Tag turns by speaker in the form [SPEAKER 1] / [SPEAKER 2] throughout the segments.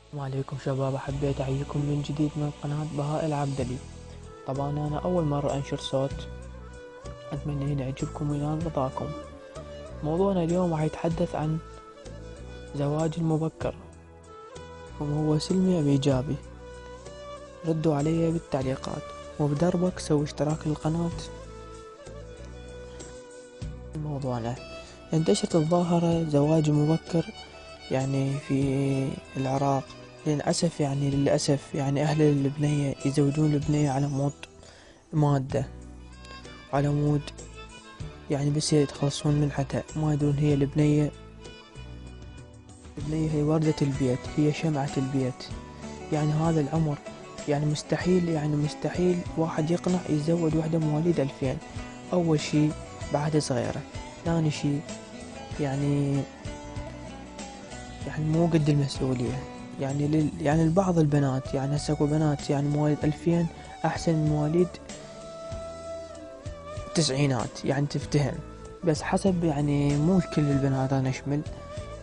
[SPEAKER 1] السلام عليكم شباب، حبيت أحييكم من جديد من قناة بهاء العبدلي. طبعا أنا أول مرة أنشر صوت، أتمنى إن يعجبكم وينال رضاكم. موضوعنا اليوم راح يتحدث عن زواج المبكر، هم هو سلمي أم إيجابي؟ ردوا علي بالتعليقات، وبدربك سوي اشتراك للقناة. موضوعنا: انتشرت الظاهرة زواج مبكر في العراق. للأسف أهل البنية يزوجون البنية على مود مادة، على مود بس يتخلصون من حتى ما يدرون هي البنية هي وردة البيت، هي شمعة البيت. هذا العمر مستحيل واحد يقنع يتزوج واحدة مواليد 2000. أول شي بعد صغيرة، ثاني شي يعني مو قد المسؤولية. البعض البنات هسه اكو بنات مواليد 2000 أحسن من مواليد التسعينات، تفتهم. بس حسب مو كل البنات أنا أشمل،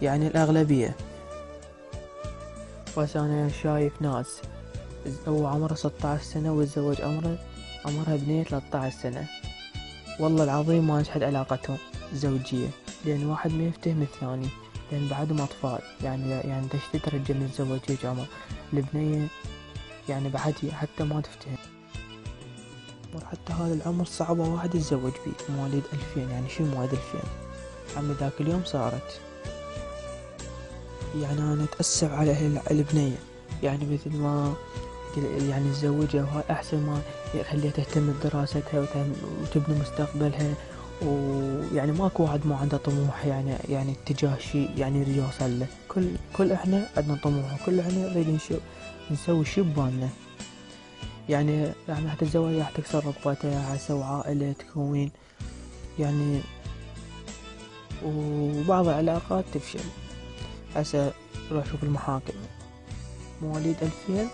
[SPEAKER 1] الأغلبية. بس أنا شايف ناس هو عمره 16 سنة ويتزوج عمرها بنية 13 سنة. والله العظيم ما نجحت علاقتهم الزوجية، لأن واحد ما يفتهم الثاني، لأن بعدهم أطفال. دش تترجى من تتزوج هيج عمر البنية، بعد حتى ما تفتهم. حتى هذا العمر صعبة واحد يتزوج بيه مواليد 2000. شو مواليد 2000؟ عمي ذاك اليوم صارت. أنا أتأسف على أهل البنية، مثل ما تزوجها وهاي أحسن ما يخليها تهتم بدراستها وتبني مستقبلها. ماكو واحد ما عنده طموح اتجاه شيء يريد يوصل له. كل احنا عندنا طموح، وكل احنا نريد نسوي شي ببالنا. راح تتزوج، راح تكسر رغبتها، راح تسوي عائلة تكوين وبعض العلاقات تفشل. هسه روح شوف المحاكم، مواليد 2000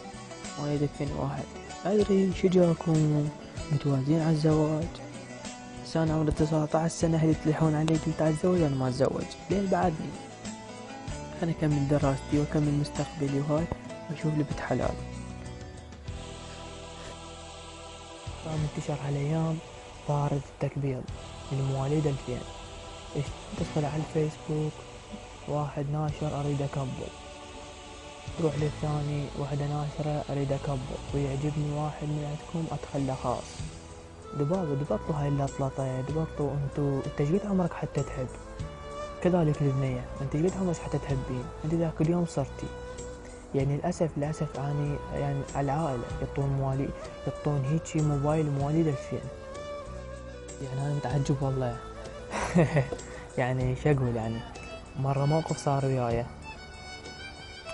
[SPEAKER 1] مواليد 2001 أدري شجاكم متوازين على الزواج. بس أنا عمري 19 سنة، أهلي تلحون علي قلت أتزوج. أنا ما أتزوج لين بعدني، أنا أكمل دراستي وأكمل مستقبلي وهاي، وأشوف لي بنت حلال. طبعا انتشر هالأيام ظاهرة التكبير من مواليد 2000. تدخل على الفيسبوك، واحد ناشر أريد أكبر، تروح للثاني واحدة ناشرة أريد أكبر ويعجبني واحد من عندكم أدخله خاص. دبطوا هاي اللطلطة، دبطوا. انت ايش قد عمرك حتى تحب؟ كذلك البنية، انت ايش قد عمرك حتى تحبين؟ انت ذاك اليوم صرتي. للأسف على العائلة يعطون هيجي موبايل مواليد 2000. أنا متعجب والله. شو أقول. مرة موقف صار وياي،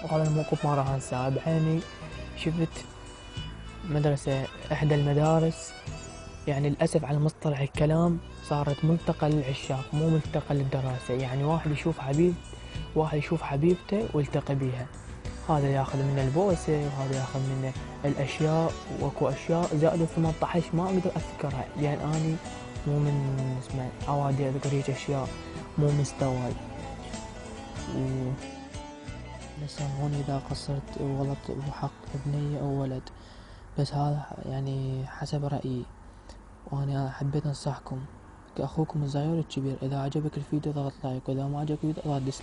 [SPEAKER 1] وهذا الموقف ما راح انساه بعيني. شفت مدرسة، إحدى المدارس، للأسف على مصطلح الكلام صارت ملتقى للعشاق مو ملتقى للدراسة. واحد يشوف حبيبته ويلتقي بيها، هذا ياخذ من البوسة وهذا ياخذ من الأشياء، واكو أشياء زائد 18 ما أقدر أذكرها، لأن أني مو من عوادي أذكر هيك أشياء، مو مستواي. سامحوني إذا قصرت وغلط بحق ابني أو ولد، بس هذا حسب رأيي، وأنا حبيت أنصحكم كأخوكم الصغير الكبير. إذا عجبك الفيديو ضغط لايك، وإذا ما عجبك الفيديو ضغط ديسلايك.